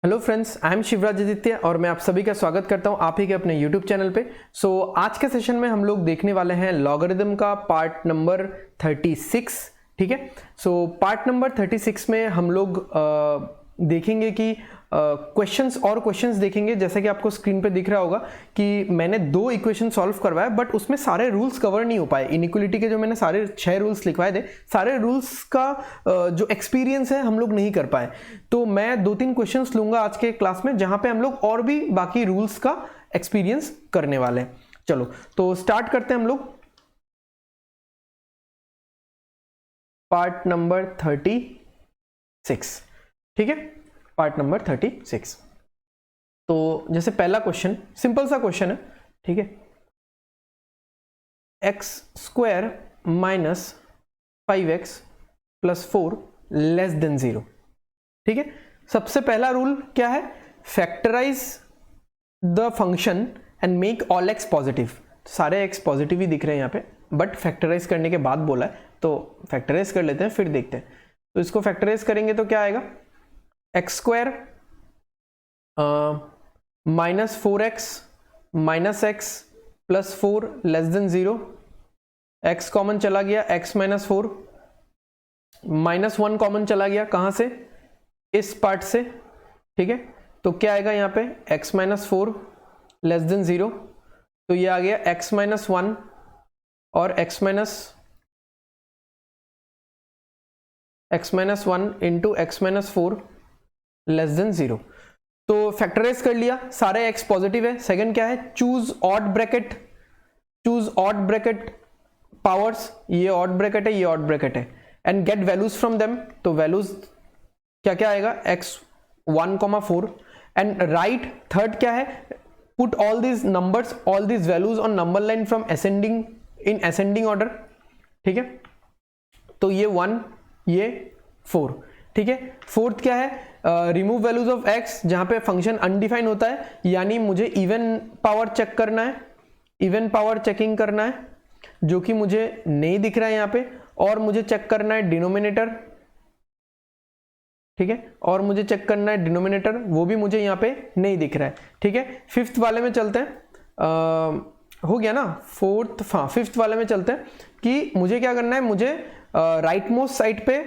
Hello friends, I am Shivraj Aditya और मैं आप सभी का स्वागत करता हूं आप ही के अपने यूट्यूब चैनल पे। आज के सेशन में हम लोग देखने वाले हैं लॉगरिदम का पार्ट नंबर 36। ठीक है, पार्ट नंबर 36 में हम लोग देखेंगे कि क्वेश्चंस देखेंगे। जैसे कि आपको स्क्रीन पे दिख रहा होगा कि मैंने 2 इक्वेशन सॉल्व करवाए, बट उसमें सारे रूल्स कवर नहीं हो पाए। इनइक्वालिटी के जो मैंने सारे 6 रूल्स लिखवाए थे, सारे रूल्स का जो एक्सपीरियंस है हम लोग नहीं कर पाए। तो मैं 2-3 क्वेश्चंस लूंगा आज के क्लास में, जहां पे हम लोग और भी बाकी रूल्स का एक्सपीरियंस करने वाले हैं। चलो तो स्टार्ट करते हैं हम लोग पार्ट नंबर 36। ठीक है, पार्ट नंबर 36। तो जैसे पहला क्वेश्चन, सिंपल सा क्वेश्चन है। ठीक है, x² minus 5x plus 4 less than 0। ठीक है, सबसे पहला रूल क्या है? Factorise the function and make all x positive. सारे x पॉजिटिव ही दिख रहे हैं यहाँ पे, बट फैक्टराइज करने के बाद बोला है, तो फैक्टराइज कर लेते हैं फिर देखते हैं। तो इसको फैक्टराइज करेंगे तो क्या आएगा? x² minus 4x minus x plus 4 less than 0। x common चला गया, x माइनस 4, माइनस 1 कॉमन चला गया, कहां से? इस पार्ट से। ठीक है, तो क्या आएगा यहाँ पे? x minus 4 less than 0। तो ये आ गया x माइनस 1 और x minus 1 into x minus 4 less than 0। तो फैक्टराइज कर लिया, सारे x पॉजिटिव है। सेकंड क्या है? Choose odd bracket, choose odd bracket powers. ये ऑड ब्रैकेट है, ये ऑड ब्रैकेट है, and get values from them. तो वैल्यूज क्या क्या आएगा? x1, 4 and right. थर्ड क्या है? Put all these numbers, all these values on number line from ascending in ascending order. ठीक है, तो ये 1, ये 4। ठीक है, फोर्थ क्या है? रिमूव वैल्यूज ऑफ x, जहां पे फंक्शन अनडिफाइन होता है, यानी मुझे इवन पावर चेक करना है, इवन पावर चेकिंग करना है, जो कि मुझे नहीं दिख रहा है यहाँ पे। और मुझे चेक करना है डिनोमिनेटर। ठीक है, और मुझे चेक करना है डिनोमिनेटर, वो भी मुझे यहाँ पे नहीं दिख रहा है। ठीक है, फिफ्थ वाले में चलते हैं। हो गया ना फोर्थ? हाँ, फिफ्थ वाले में चलते हैं कि मुझे क्या करना है? मुझे राइट मोस्ट साइड पे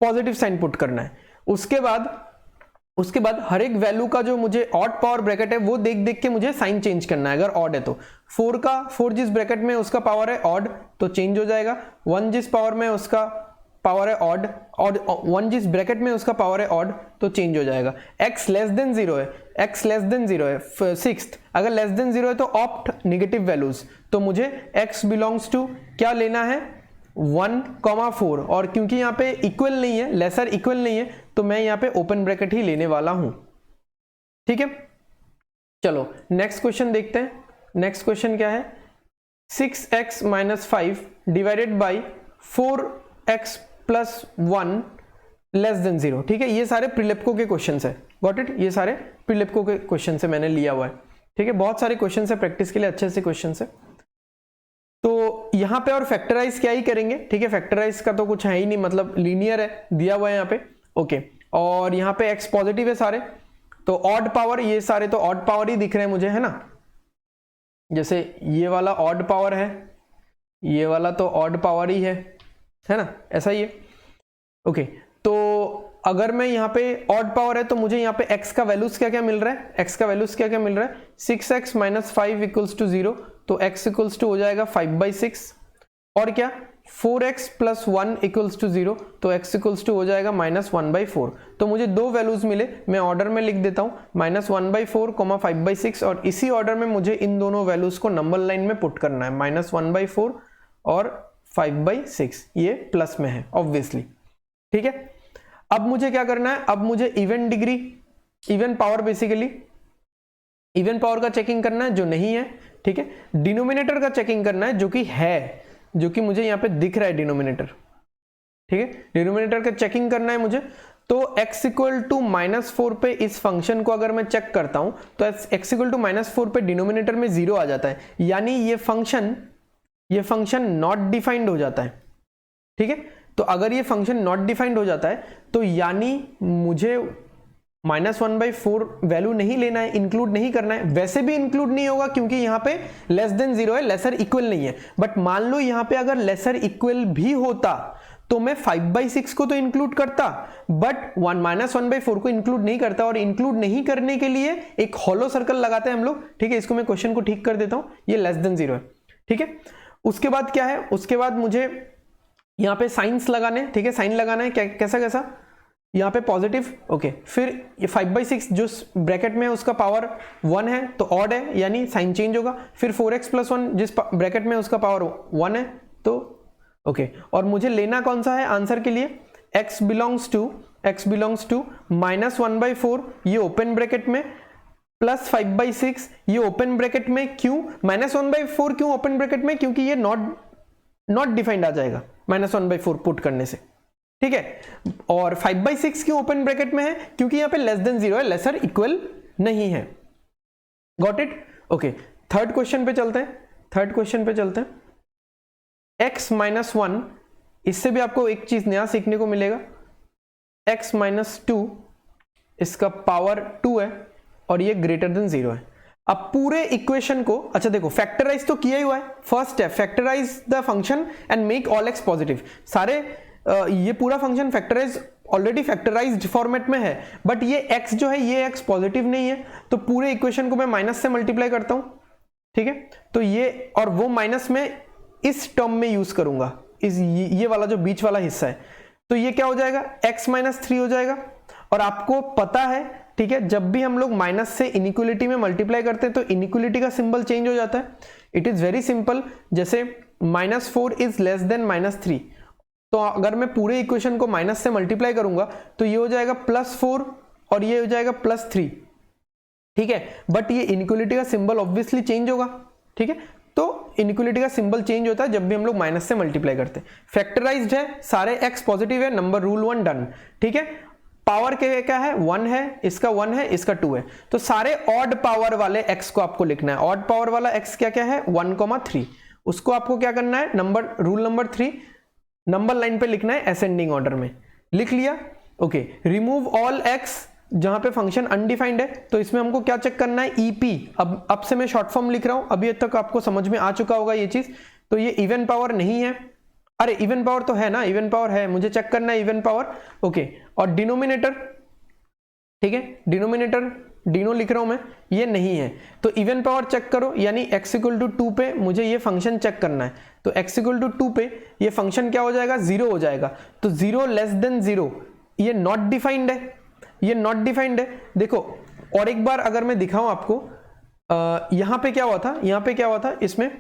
पॉजिटिव साइन पुट करना है। उसके बाद हर एक वैल्यू का जो मुझे ऑड पावर ब्रैकेट है, वो देख देख के मुझे साइन चेंज करना है। अगर ऑड है तो 4 जिस ब्रैकेट में उसका पावर है ऑड, तो चेंज हो जाएगा। 1 जिस पावर में उसका पावर है ऑड, और 1 जिस ब्रैकेट में उसका पावर है ऑड, तो चेंज हो जाएगा। x लेस देन 0 है, x लेस देन 0 है। सिक्स्थ, अगर लेस देन 0 है तो ऑप्ट नेगेटिव वैल्यूज। तो मुझे x बिलोंग्स टू क्या लेना है? 1, 4। और क्योंकि यहाँ पे इक्वल नहीं है, लेसर इक्वल नहीं है, तो मैं यहाँ पे ओपन ब्रैकेट ही लेने वाला हूं। ठीक है, चलो नेक्स्ट क्वेश्चन देखते हैं। नेक्स्ट क्वेश्चन क्या है? 6x minus 5 divided by 4x plus 1 less than 0। ठीक है, ये सारे प्रीलेप्को के क्वेश्चन है। Got it? ये सारे प्रीलेप्को के क्वेश्चन से मैंने लिया हुआ है। ठीक है, बहुत सारे क्वेश्चन है, प्रैक्टिस के लिए अच्छे से क्वेश्चन है। तो यहां पे और फैक्टराइज क्या ही करेंगे। ठीक है, फैक्टराइज का तो कुछ है ही नहीं, मतलब लीनियर है, दिया हुआ है यहाँ पे। ओके, और यहाँ पे x पॉजिटिव है सारे, तो ऑड पावर, ये सारे तो ऑड पावर ही दिख रहे हैं मुझे, है ना? जैसे ये वाला ऑड पावर है, ये वाला तो ऑड पावर ही है ना? ऐसा ही है। ओके, तो अगर मैं यहाँ पे ऑड पावर है, तो मुझे यहाँ पे x का वैल्यूज क्या क्या मिल रहा है? x का वैल्यूज क्या क्या मिल रहा है? 6x माइनस 5 इक्वल्स टू 0, तो x इक्वल्स टू हो जाएगा 5/6। और क्या? 4x प्लस 1 इक्वल्स टू 0, तो x इक्वल्स टू हो जाएगा -1/4। तो मुझे 2 वैल्यूज मिले, मैं ऑर्डर में लिख देता हूँ, -1/4, 5/6, और इसी ऑर्डर में मुझे इन दोनों वैल्यूज को नंबर लाइन में पुट करना है। -1/4 और 5/6, ये प्लस में है ऑब्वियसली। ठीक है, अब मुझे क्या करना है? अब मुझे even degree, even power, basically even power का चेकिंग करना है, जो नहीं है। ठीक है, डिनोमिनेटर का चेकिंग करना है, जो कि है, जो कि मुझे यहाँ पे दिख रहा है डिनोमिनेटर। ठीक है, डिनोमिनेटर का चेकिंग करना है मुझे। तो x इक्वल टू -4 पे इस फंक्शन को अगर मैं चेक करता हूं, तो x इक्वल टू -4 पे डिनोमिनेटर में 0 आ जाता है, यानी ये फंक्शन नॉट डिफाइंड हो जाता है। ठीक है, तो अगर ये फंक्शन नॉट डिफाइंड हो जाता है, तो यानी मुझे -1/4 वैल्यू नहीं लेना है, इंक्लूड नहीं करना है। वैसे भी इंक्लूड नहीं होगा क्योंकि यहाँ पे लेस देन 0 है, लेसर इक्वल नहीं है। बट मान लो यहाँ पे अगर लेसर इक्वल भी होता तो मैं 5/6 को तो इंक्लूड करता, बट -1/4 को इंक्लूड नहीं करता। और इंक्लूड नहीं करने के लिए एक हॉलो सर्कल लगाते हैं हम लोग, ठीक है। इसको मैं क्वेश्चन को ठीक कर देता हूं, ये लेस देन 0 है, ठीक है। उसके बाद क्या है, उसके बाद मुझे यहाँ पे साइंस लगाने, ठीक है, साइन लगाना है। कैसा कैसा, यहाँ पे पॉजिटिव, ओके। फिर ये 5/6 जो ब्रैकेट में है उसका पावर 1 है तो ऑड है, यानी साइन चेंज होगा। फिर 4x+1 जिस ब्रैकेट में उसका पावर 1 है तो ओके। और मुझे लेना कौन सा है आंसर के लिए, x बिलोंग्स टू -1/4 ये ओपन ब्रैकेट में, प्लस 5/6 ये ओपन ब्रैकेट में। क्यों -1/4 क्यों ओपन ब्रैकेट में, क्योंकि ये नॉट डिफाइंड आ जाएगा -1/4 पुट करने से, ठीक है। और 5/6 क्यों ओपन ब्रैकेट में है, क्योंकि यहाँ पे लेस देन 0 है, लेसर इक्वल नहीं है। Got it, okay. Third question पे चलते हैं, x-1, इससे भी आपको एक चीज नया सीखने को मिलेगा। x-2 इसका पावर 2 है और ये ग्रेटर देन 0 है। अब पूरे इक्वेशन को, अच्छा देखो, फैक्टराइज तो किया ही हुआ है। फर्स्ट है factorise the function and make all x positive. सारे ये पूरा function factorise already factorised format में है, बट ये x जो है ये x पॉजिटिव नहीं है, तो पूरे इक्वेशन को मैं माइनस से मल्टीप्लाई करता हूं, ठीक है। तो ये और वो माइनस में इस टर्म में यूज करूंगा, ये वाला जो बीच वाला हिस्सा है, तो ये क्या हो जाएगा, x-3 हो जाएगा। और आपको पता है, ठीक है, जब भी हम लोग माइनस से इनइक्वलिटी में मल्टीप्लाई करते हैं तो इनइक्वलिटी का सिंबल चेंज हो जाता है। इट इज वेरी सिंपल, जैसे -4 इज लेस देन -3, तो अगर मैं पूरे इक्वेशन को माइनस से मल्टीप्लाई करूंगा तो ये हो जाएगा +4 और ये हो जाएगा +3, ठीक है। बट ये इनइक्वलिटी का सिंबल ऑब्वियसली चेंज होगा, ठीक है। तो इनइक्वलिटी का सिंबल चेंज होता है जब भी हम लोग माइनस से मल्टीप्लाई करते हैं। फैक्टराइज्ड है, सारे x पॉजिटिव है, नंबर रूल 1 डन, ठीक है। पावर के क्या है, 1 है, इसका 1 है, इसका 2 है, तो सारे ऑड पावर वाले x को आपको लिखना है। ऑड पावर वाला x क्या क्या है, 1,3, उसको आपको क्या करना है, रूल नंबर 3 नंबर लाइन पे लिखना है असेंडिंग ऑर्डर में। लिख लिया, ओके। रिमूव ऑल x, जहां पे फंक्शन अनडिफाइंड है तो इसमें हमको क्या चेक करना है, EP। अब से मैं शॉर्ट फॉर्म लिख रहा हूं, अभी तक आपको समझ में आ चुका होगा ये चीज। तो ये इवन पावर नहीं है, अरे इवन पावर तो है ना, इवन पावर है, मुझे चेक करना है इवन पावर, ओके। और डिनोमिनेटर, ठीक है, डिनोमिनेटर डिनो लिख रहा हूं मैं, ये नहीं है, तो इवन पावर चेक करो, यानी x = 2 पे मुझे ये फंक्शन चेक करना है। तो x = 2 पे ये फंक्शन क्या हो जाएगा, 0 हो जाएगा। तो 0 लेस देन 0 ये नॉट डिफाइंड है, ये नॉट डिफाइंड है। देखो और एक बार अगर मैं दिखाऊं आपको, यहां पे क्या हुआ था, यहां पे क्या हुआ था, इसमें,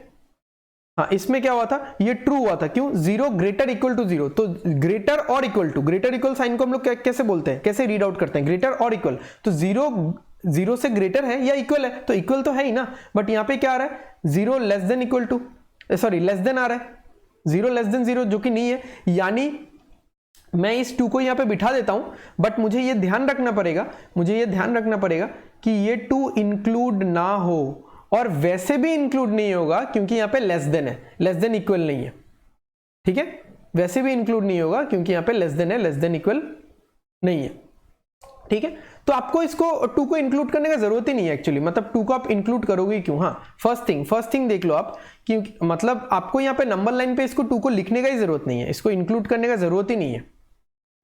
हाँ इसमें क्या हुआ था, ये ट्रू हुआ था। क्यों, 0 ग्रेटर इक्वल टू 0, तो ग्रेटर और equal to, greater equal sign को हम लोग कैसे बोलते हैं, कैसे रीड आउट करते हैं, ग्रेटर और इक्वल। तो 0 से ग्रेटर है या इक्वल है, तो इक्वल तो है ही ना, बट यहाँ पे क्या आ रहा है, 0 less than equal to, sorry less than आ रहा है, 0 लेस देन 0 जो कि नहीं है। यानी मैं इस 2 को यहाँ पे बिठा देता हूं, बट मुझे ये ध्यान रखना पड़ेगा, कि ये 2 इंक्लूड ना हो, और वैसे भी इंक्लूड नहीं होगा क्योंकि यहाँ पे लेस देन है, लेस देन इक्वल नहीं है, ठीक है। वैसे भी इंक्लूड नहीं होगा क्योंकि यहाँ पे लेस देन है, लेस देन इक्वल नहीं है, ठीक है। तो आपको इसको 2 को इंक्लूड करने का जरूरत ही नहीं है एक्चुअली, मतलब 2 को आप इंक्लूड करोगे क्यों। हाँ, फर्स्ट थिंग देख लो आप, क्योंकि मतलब आपको यहाँ पे नंबर लाइन पे इसको 2 को लिखने का ही जरूरत नहीं है, इसको इंक्लूड करने का जरूरत ही नहीं है।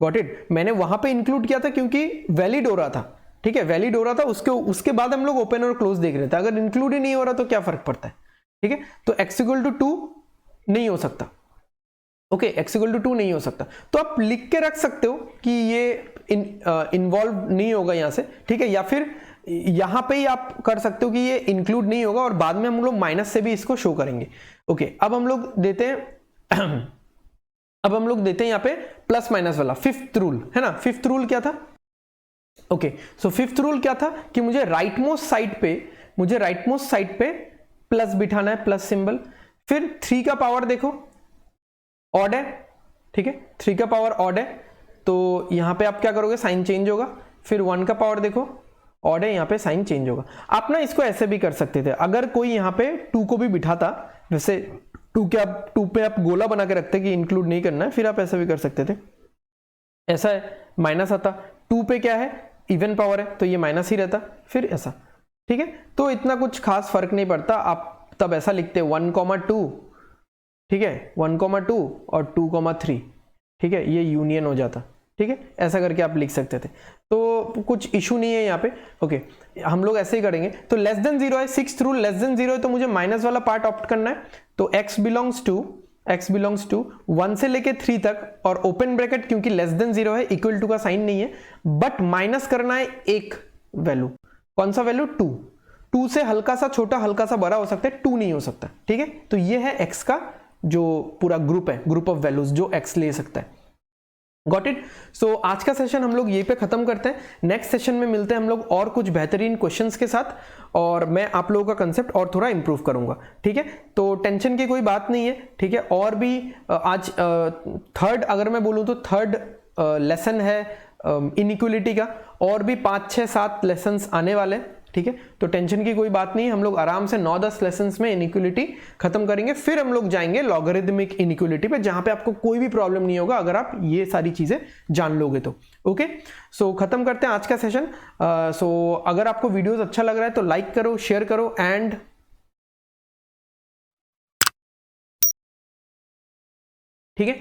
गॉट इट, मैंने वहां पे इंक्लूड किया था क्योंकि वैलिड हो रहा था, ठीक है, वैलिड हो रहा था, उसके बाद हम लोग ओपन और क्लोज देख रहे थे। अगर इंक्लूड ही नहीं हो रहा तो क्या फर्क पड़ता है, ठीक है। तो x = 2 नहीं हो सकता, ओके, x = 2 नहीं हो सकता। तो आप लिख के रख सकते हो कि ये इन्वॉल्व नहीं होगा यहां से, ठीक है, या फिर यहां पे ही आप कर सकते हो कि ये इंक्लूड नहीं होगा, और बाद में हम लोग माइनस से भी इसको शो करेंगे, ओके। अब हम लोग देते हैं यहाँ पे प्लस माइनस वाला फिफ्थ रूल, है ना। फिफ्थ रूल क्या था, ओके, सो फिफ्थ रूल क्या था कि मुझे राइट मोस्ट साइड पे प्लस बिठाना है, प्लस सिंबल। फिर 3 का पावर देखो ऑड है, ठीक है, 3 का पावर ऑड है, तो यहां पे आप क्या करोगे, साइन चेंज होगा। फिर 1 का पावर देखो ऑड है, यहां पे साइन चेंज होगा। आप ना इसको ऐसे भी कर सकते थे, अगर कोई यहां पे 2 को भी बिठाता, वैसे 2 पे आप गोला बना के रखते कि इंक्लूड नहीं करना है, फिर आप ऐसा भी कर सकते थे, ऐसा है, माइनस आता। 2 पे क्या है, इवन पावर है तो ये माइनस ही रहता, फिर ऐसा, ठीक है। तो इतना कुछ खास फर्क नहीं पड़ता, आप तब ऐसा लिखते 1,2, ठीक है, 1,2 और 2,3, ठीक है, ये यूनियन हो जाता, ठीक है, ऐसा करके आप लिख सकते थे, तो कुछ इशू नहीं है यहाँ पे। ओके, हम लोग ऐसे ही करेंगे। तो लेस देन 0 है, 6th रूल लेस देन 0 है, तो मुझे माइनस वाला पार्ट ऑप्ट करना है। तो x बिलोंग्स टू 1 से लेके 3 तक, और ओपन ब्रैकेट क्योंकि लेस देन 0 है, इक्वल टू का साइन नहीं है, बट माइनस करना है एक वैल्यू, कौन सा वैल्यू, 2 से हल्का सा छोटा हल्का सा बड़ा हो सकता है, 2 नहीं हो सकता, ठीक है। तो ये है x का जो पूरा ग्रुप है, ग्रुप ऑफ वैल्यूज जो x ले सकता है। Got it. सो आज का सेशन हम लोग यहीं पे खत्म करते हैं। नेक्स्ट सेशन में मिलते हैं हम लोग और कुछ बेहतरीन क्वेश्चंस के साथ, और मैं आप लोगों का कंसेप्ट और थोड़ा इंप्रूव करूंगा, ठीक है। तो टेंशन की कोई बात नहीं है, ठीक है। और भी आज थर्ड, अगर मैं बोलूँ तो थर्ड लेसन है इनइक्वलिटी का, और भी 5, 6, 7 लेसन्स आने वाले, ठीक है। तो टेंशन की कोई बात नहीं, हम लोग आराम से 9-10 लेसन्स में इनइक्वलिटी खत्म करेंगे, फिर हम लोग जाएंगे लॉगरिथमिक इनइक्वलिटी पे, जहां पे आपको कोई भी प्रॉब्लम नहीं होगा अगर आप ये सारी चीजें जान लोगे तो। ओके, सो खत्म करते हैं आज का सेशन। सो अगर आपको वीडियोस अच्छा लग रहा है तो लाइक करो, शेयर करो, एंड ठीक है।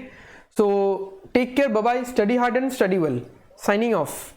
So take care, bye bye, study hard and study well, signing of.